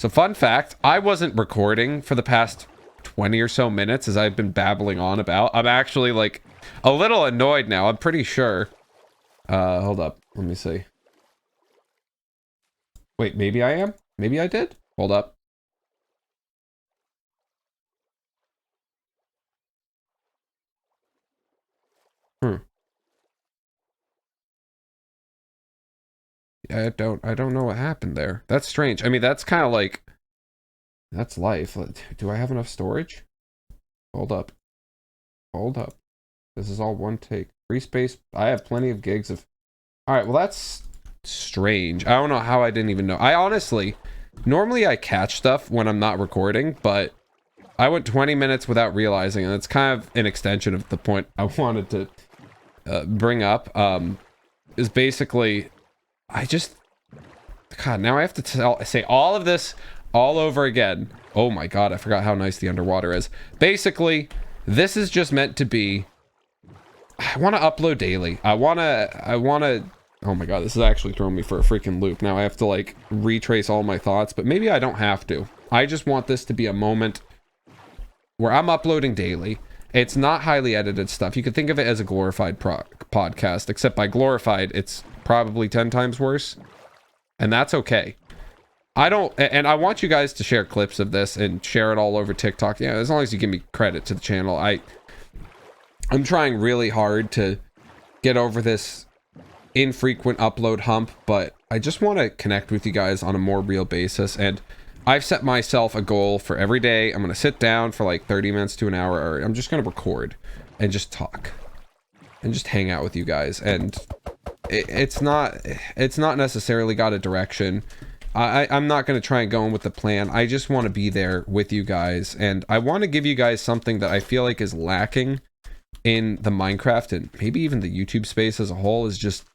So fun fact, I wasn't recording for the past 20 or so minutes as I've been babbling on about. I'm actually like a little annoyed now. I'm pretty sure. Hold up. Let me see. Wait, maybe I am? Maybe I did? Hold up. I don't know what happened there. That's strange. I mean, that's kind of like, that's life. Do I have enough storage? Hold up. Hold up. This is all one take. Free space. I have plenty of gigs of... All right, well, that's strange. I don't know how I didn't even know. I honestly, normally I catch stuff when I'm not recording, but I went 20 minutes without realizing, and it's kind of an extension of the point I wanted to bring up. Is basically, God, now I have to say all of this all over again. Oh my God, I forgot how nice the underwater is. Basically, this is just meant to be, I want to upload daily. I want to, oh my God, this is actually throwing me for a freaking loop. Now I have to like retrace all my thoughts, but maybe I don't have to. I just want this to be a moment where I'm uploading daily. It's not highly edited stuff. You could think of it as a glorified podcast, except by glorified, it's probably 10 times worse. And that's okay. And I want you guys to share clips of this and share it all over TikTok. Yeah, as long as you give me credit to the channel. I'm trying really hard to get over this infrequent upload hump, but I just want to connect with you guys on a more real basis. And I've set myself a goal for every day. I'm going to sit down for like 30 minutes to an hour, or I'm just going to record and just talk and just hang out with you guys. And it's not necessarily got a direction. I'm not going to try and go in with the plan. I just want to be there with you guys. And I want to give you guys something that I feel like is lacking in the Minecraft and maybe even the YouTube space as a whole, is just,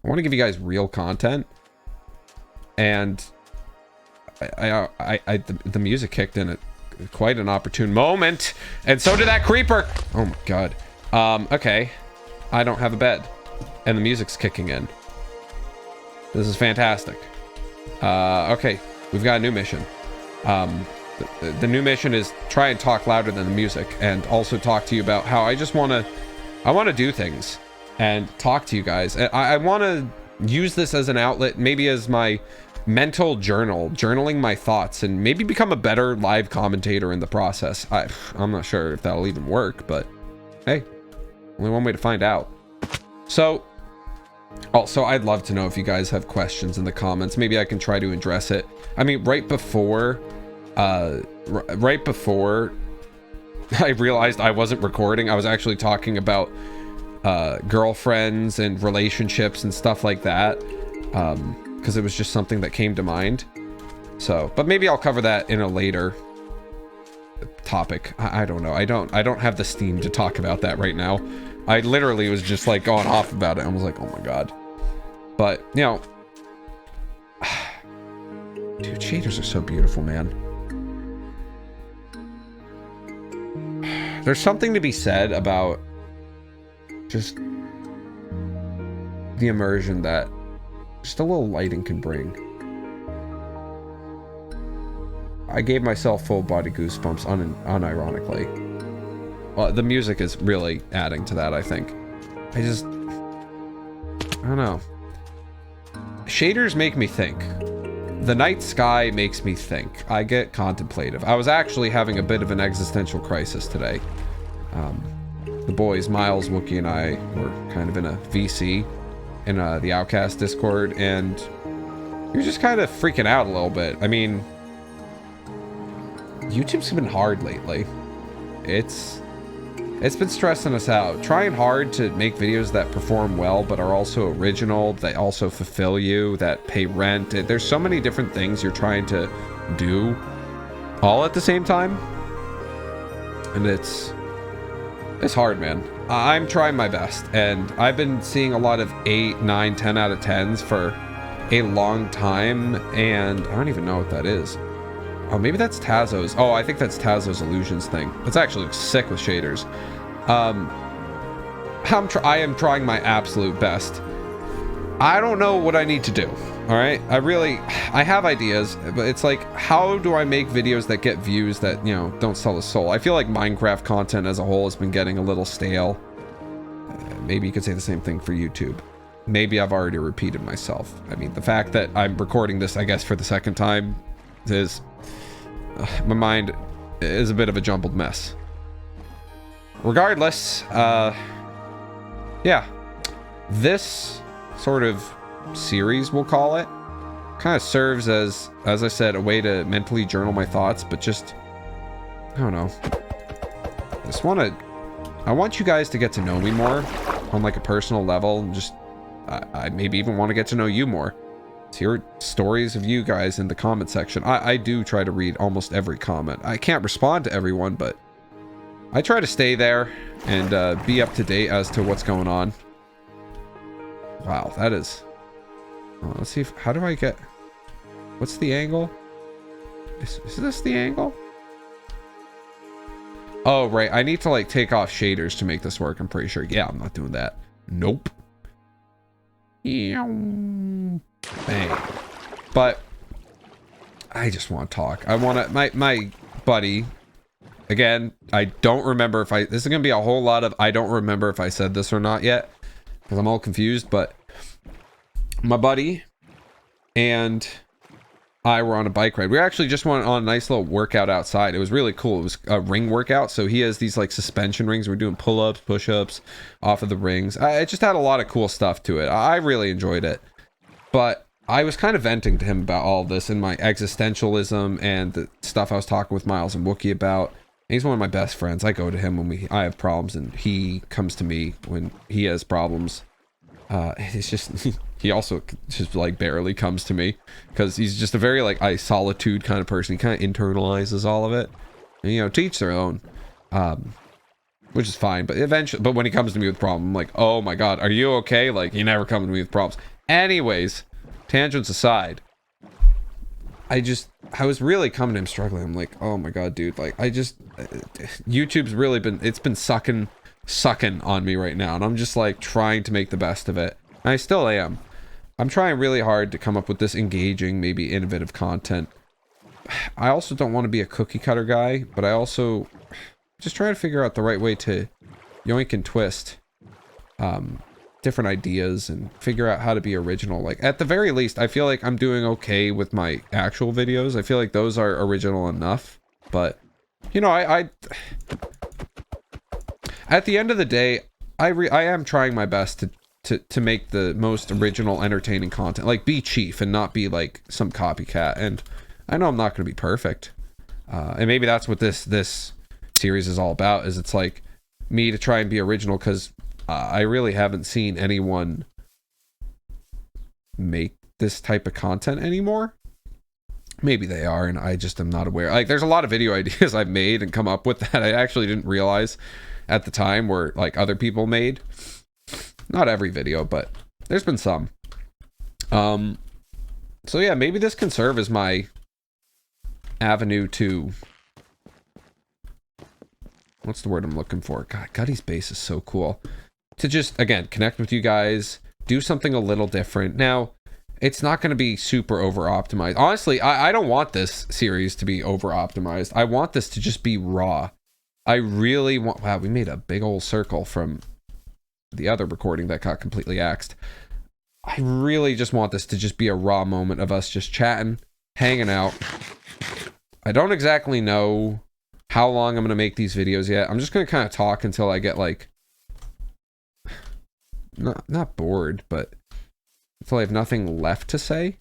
I want to give you guys real content. And the music kicked in at quite an opportune moment, and so did that creeper. Oh my God. Okay, I don't have a bed, and the music's kicking in. This is fantastic. Okay, we've got a new mission. The new mission is try and talk louder than the music, and also talk to you about how I want to do things and talk to you guys. I want to use this as an outlet, maybe as my mental journaling my thoughts, and maybe become a better live commentator in the process. I'm not sure if that'll even work, but hey, only one way to find out. So also, I'd love to know if you guys have questions in the comments. Maybe I can try to address it. I mean, right before I realized I wasn't recording, I was actually talking about girlfriends and relationships and stuff like that, because it was just something that came to mind. So, but maybe I'll cover that in a later topic. I don't know. I don't have the steam to talk about that right now. I literally was just like going off about it. I was like, oh my God. But, you know, dude, shaders are so beautiful, man. There's something to be said about just the immersion that just a little lighting can bring. I gave myself full body goosebumps unironically. Well, the music is really adding to that, I think. I don't know. Shaders make me think. The night sky makes me think. I get contemplative. I was actually having a bit of an existential crisis today. The boys, Miles, Wookie, and I were kind of in a VC in the Outcast Discord, and we were just kind of freaking out a little bit. I mean, YouTube's been hard lately. It's been stressing us out. Trying hard to make videos that perform well, but are also original, that also fulfill you, that pay rent. There's so many different things you're trying to do all at the same time. And it's hard, man. I'm trying my best, and I've been seeing a lot of 8, 9, 10 out of 10s for a long time, and I don't even know what that is. Oh, maybe that's Tazo's. Oh, I think that's Tazo's Illusions thing. It's actually sick with shaders. I am trying my absolute best. I don't know what I need to do. All right, I have ideas, but it's like, how do I make videos that get views that, you know, don't sell a soul? I feel like Minecraft content as a whole has been getting a little stale. Maybe you could say the same thing for YouTube. Maybe I've already repeated myself. I mean, the fact that I'm recording this, I guess, for the second time is... my mind is a bit of a jumbled mess. Regardless, yeah. This sort of series, we'll call it, kind of serves as I said, a way to mentally journal my thoughts, but just, I don't know. I want you guys to get to know me more on like a personal level, and just, I maybe even want to get to know you more. To hear stories of you guys in the comment section. I do try to read almost every comment. I can't respond to everyone, but I try to stay there and be up to date as to what's going on. Wow, that is... Oh, let's see if... How do I get... What's the angle? Is this the angle? Oh, right. I need to, like, take off shaders to make this work, I'm pretty sure. Yeah, I'm not doing that. Nope. Bang. But I just want to talk. I want to... My buddy... Again, I don't remember if this is going to be a whole lot of... I don't remember if I said this or not yet. Because I'm all confused, but... My buddy and I were on a bike ride. We actually just went on a nice little workout outside. It was really cool. It was a ring workout. So he has these like suspension rings. We're doing pull-ups, push-ups off of the rings. It just had a lot of cool stuff to it. I really enjoyed it. But I was kind of venting to him about all this and my existentialism and the stuff I was talking with Miles and Wookie about. And he's one of my best friends. I go to him when I have problems, and he comes to me when he has problems. It's just... He also just like barely comes to me because he's just a very like solitude kind of person. He kind of internalizes all of it, and, you know, to each their own, which is fine. But eventually, when he comes to me with a problem, I'm like, oh my god, are you okay? Like, you never come to me with problems. Anyways, tangents aside, I was really coming to him struggling. I'm like, oh my god, dude, like YouTube's really been sucking on me right now, and I'm just like trying to make the best of it. And I still am. I'm trying really hard to come up with this engaging, maybe innovative content. I also don't want to be a cookie cutter guy, but I also just try to figure out the right way to yoink and twist different ideas and figure out how to be original. Like, at the very least, I feel like I'm doing okay with my actual videos. I feel like those are original enough, but you know, I at the end of the day, I am trying my best to make the most original, entertaining content. Like, be Chief and not be like some copycat. And I know I'm not going to be perfect. And maybe that's what this series is all about, is it's like me to try and be original, because I really haven't seen anyone make this type of content anymore. Maybe they are, and I just am not aware. Like, there's a lot of video ideas I've made and come up with that I actually didn't realize at the time were like other people made. Not every video, but there's been some. So yeah, maybe this can serve as my avenue to... What's the word I'm looking for? God, Gutty's base is so cool. To just, again, connect with you guys, do something a little different. Now, it's not going to be super over-optimized. Honestly, I don't want this series to be over-optimized. I want this to just be raw. I really want... Wow, we made a big old circle from the other recording that got completely axed. I really just want this to just be a raw moment of us just chatting, hanging out. I don't exactly know how long I'm going to make these videos yet. I'm just going to kind of talk until I get like... Not bored, but until I have nothing left to say.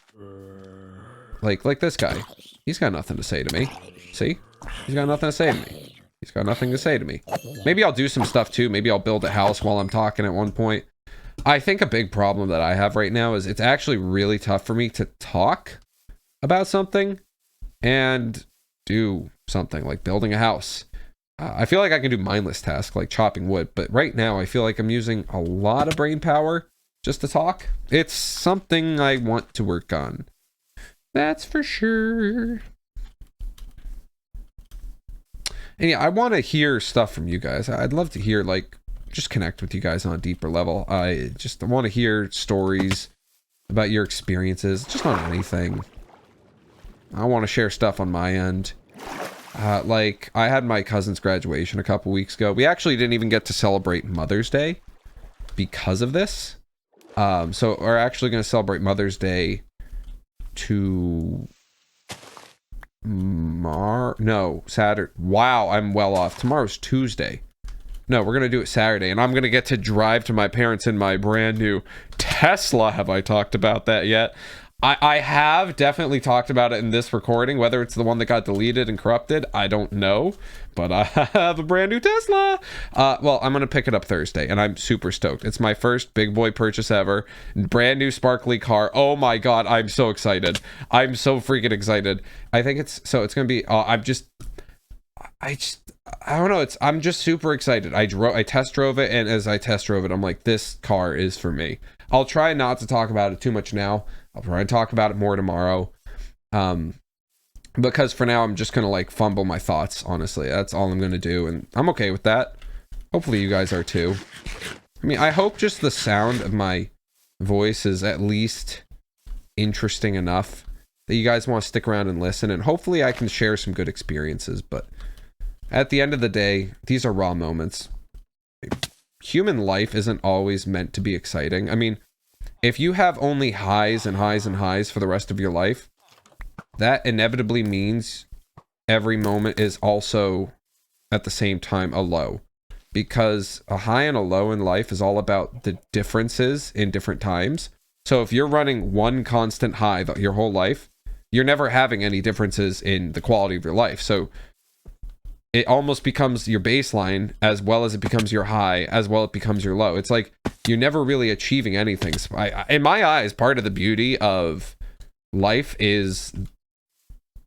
Like this guy. He's got nothing to say to me. See? He's got nothing to say to me. He's got nothing to say to me. Maybe I'll do some stuff too. Maybe I'll build a house while I'm talking at one point. I think a big problem that I have right now is it's actually really tough for me to talk about something and do something like building a house. I feel like I can do mindless tasks like chopping wood, but right now I feel like I'm using a lot of brain power just to talk. It's something I want to work on. That's for sure. And yeah, I want to hear stuff from you guys. I'd love to hear, like, just connect with you guys on a deeper level. I just want to hear stories, about your experiences, just on anything. I want to share stuff on my end. Like, I had my cousin's graduation a couple weeks ago. We actually didn't even get to celebrate Mother's Day because of this. So we're actually going to celebrate Mother's Day to Saturday. Wow, I'm well off. Tomorrow's Tuesday. No, we're going to do it Saturday, and I'm going to get to drive to my parents in my brand new Tesla. Have I talked about that yet? I have definitely talked about it in this recording. Whether it's the one that got deleted and corrupted, I don't know. But I have a brand new Tesla. Well, I'm going to pick it up Thursday, and I'm super stoked. It's my first big boy purchase ever. Brand new sparkly car. Oh my god, I'm so excited. I'm so freaking excited. I think it's going to be... I don't know. I'm just super excited. I test drove it, and as I test drove it, I'm like, this car is for me. I'll try not to talk about it too much now. I'll try and talk about it more tomorrow. Because for now, I'm just going to like fumble my thoughts, honestly. That's all I'm going to do, and I'm okay with that. Hopefully you guys are too. I mean, I hope just the sound of my voice is at least interesting enough that you guys want to stick around and listen, and hopefully I can share some good experiences, but at the end of the day, these are raw moments. Human life isn't always meant to be exciting. I mean, if you have only highs and highs and highs for the rest of your life, that inevitably means every moment is also, at the same time, a low. Because a high and a low in life is all about the differences in different times. So if you're running one constant high your whole life, you're never having any differences in the quality of your life. So it almost becomes your baseline as well as it becomes your high, as well it becomes your low. It's like you're never really achieving anything. So in my eyes, part of the beauty of life is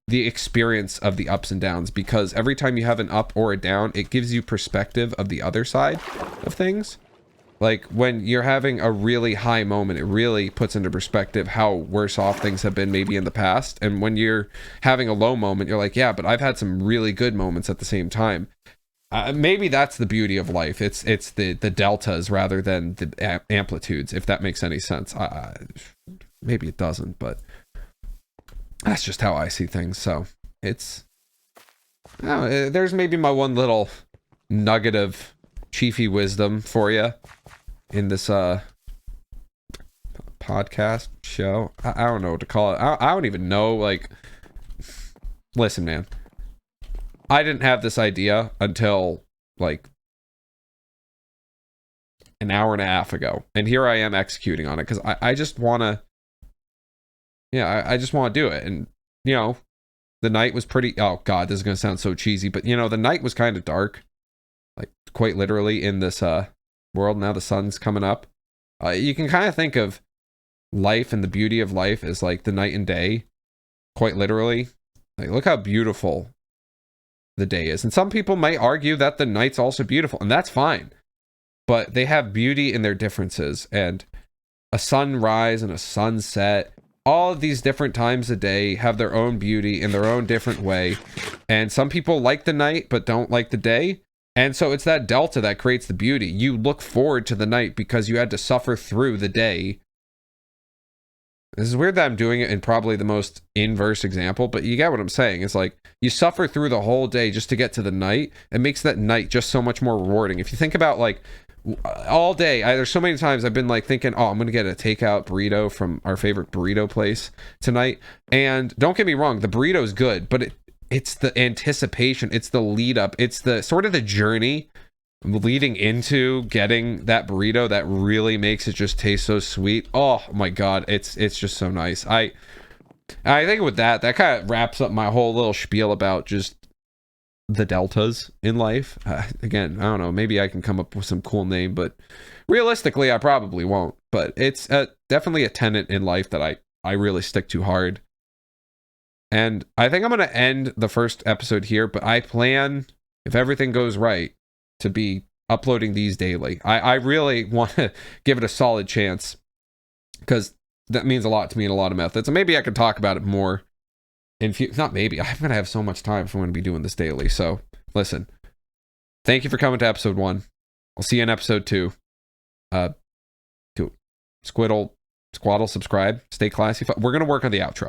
the experience of the ups and downs, because every time you have an up or a down, it gives you perspective of the other side of things. Like when you're having a really high moment, it really puts into perspective how worse off things have been maybe in the past. And when you're having a low moment, you're like, yeah, but I've had some really good moments at the same time. Maybe that's the beauty of life. It's the deltas rather than the amplitudes, if that makes any sense. Maybe it doesn't, but that's just how I see things. So it's, there's maybe my one little nugget of chiefy wisdom for you in this podcast show. I don't know what to call it. I don't even know. Like, listen, man, I didn't have this idea until like an hour and a half ago, and here I am executing on it because I just want to. Yeah, I just want to do it. And, you know, the night was pretty... Oh, God, this is going to sound so cheesy. But, you know, the night was kind of dark. Like, quite literally in this world. Now the sun's coming up. You can kind of think of life and the beauty of life as, like, the night and day. Quite literally. Like, look how beautiful the day is. And some people might argue that the night's also beautiful. And that's fine. But they have beauty in their differences. And a sunrise and a sunset... all of these different times a day have their own beauty in their own different way. And some people like the night, but don't like the day. And so it's that delta that creates the beauty. You look forward to the night because you had to suffer through the day. This is weird that I'm doing it in probably the most inverse example, but you get what I'm saying. It's like you suffer through the whole day just to get to the night. It makes that night just so much more rewarding. If you think about like all day, there's so many times I've been like thinking, oh, I'm gonna get a takeout burrito from our favorite burrito place tonight. And don't get me wrong, the burrito's good, but it's the anticipation, it's the lead up, it's the sort of the journey leading into getting that burrito that really makes it just taste so sweet. Oh my god, it's just so nice. I think with that kind of wraps up my whole little spiel about just the deltas in life. Again, I don't know, maybe I can come up with some cool name, but realistically I probably won't. But it's definitely a tenet in life that I really stick to hard. And I think I'm going to end the first episode here, but I plan, if everything goes right, to be uploading these daily. I really want to give it a solid chance because that means a lot to me in a lot of methods. And maybe I could talk about it more. Not maybe. I'm going to have so much time if I'm going to be doing this daily. So, listen. Thank you for coming to episode 1. I'll see you in episode 2. To Squiddle Squaddle, subscribe. Stay classy. We're going to work on the outro.